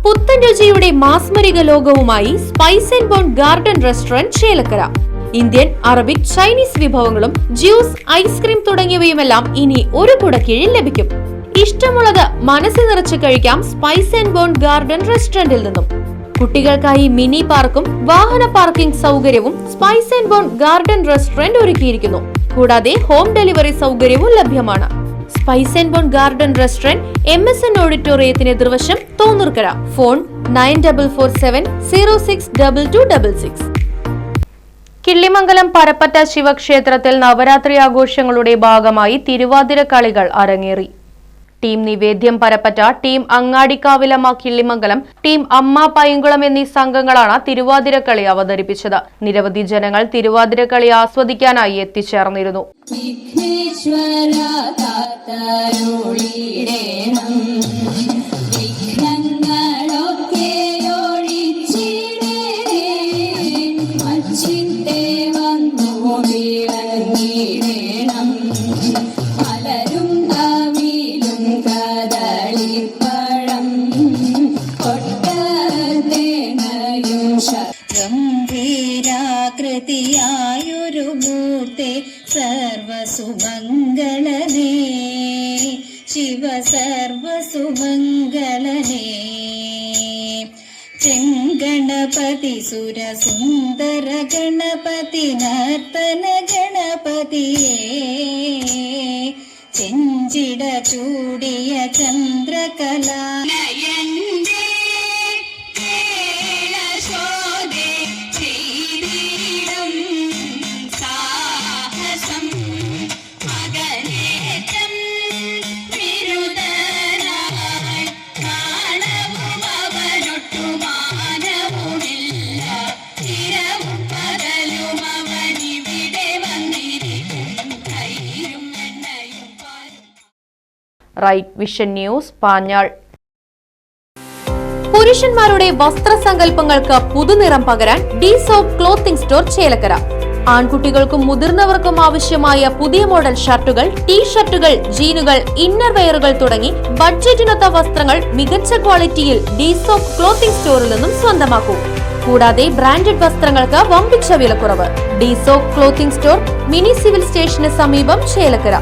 പുത്തൻ രുചിയുടെ മാസ്മരിക ലോകവുമായി spice and bone garden restaurant Chelakkara. Indian, Arabic, Chinese വിഭവങ്ങളും ജ്യൂസ്, ഐസ്ക്രീം തുടങ്ങിയവയുമെല്ലാം ഇനി ഒരു കുടക്കീഴിൽ ലഭിക്കും. ഇഷ്ടമുള്ളത് മനസ്സിൽ നിറച്ച് കഴിക്കാം സ്പൈസ് ആൻഡ് ബോൺ ഗാർഡൻ റെസ്റ്റോറന്റിൽ നിന്നും. കുട്ടികൾക്കായി മിനി പാർക്കും വാഹന പാർക്കിംഗ് സൗകര്യവും spice and bone garden restaurant ഒരുക്കിയിരിക്കുന്നു. കൂടാതെ ഹോം ഡെലിവറി സൗകര്യവും ലഭ്യമാണ്. Spice and bone garden restaurant MSN ഓഡിറ്റോറിയത്തിന് എതിർവശം തോന്നൂർക്കര. ഫോൺ 9447062266. കിള്ളിമംഗലം പരപ്പറ്റ ശിവക്ഷേത്രത്തിൽ നവരാത്രി ആഘോഷങ്ങളുടെ ഭാഗമായി തിരുവാതിര കളികൾ അരങ്ങേറി. Team Nivedyam Parappatta, team Angadikkavilamma Killimangalam, team Amma Painkulam എന്നീ സംഘങ്ങളാണ് തിരുവാതിരക്കളി അവതരിപ്പിച്ചത്. നിരവധി ജനങ്ങൾ തിരുവാതിരക്കളി ആസ്വദിക്കാനായി എത്തിച്ചേർന്നിരുന്നു. ഗംഭീരാകൃതിയായൊരു മൂർത്തി സർവസുമംഗളനേ, ശിവ സർവസുമംഗളനേ. ചെങ്കണപതി സുരസുന്ദര ഗണപതി നർത്തന ഗണപതിയേ, ചെഞ്ചിട ചൂടിയ ചന്ദ്രകലാ റൈറ്റ് വിഷൻ ന്യൂസ്, പാഞ്ഞാൾ. പുരുഷന്മാരുടെ വസ്ത്രസങ്കല്പങ്ങൾക്ക് പുതുനിറം പകരാൻ D soap clothing store Chelakkara. ആൺകുട്ടികൾക്കും മുതിർന്നവർക്കും ആവശ്യമായ പുതിയ മോഡൽ ഷർട്ടുകൾ, ടീഷർട്ടുകൾ, ജീനുകൾ, ഇന്നർ വെയറുകൾ തുടങ്ങി ബഡ്ജറ്റിനൊത്ത വസ്ത്രങ്ങൾ മികച്ച ക്വാളിറ്റിയിൽ ഡി സോപ്പ് ക്ലോത്തിംഗ് സ്റ്റോറിൽ നിന്നും സ്വന്തമാക്കൂ. കൂടാതെ ബ്രാൻഡഡ് വസ്ത്രങ്ങൾക്ക് വമ്പിച്ച വിലക്കുറവ്. The soap clothing store, mini civil സ്റ്റേഷന് സമീപം ചേലക്കര.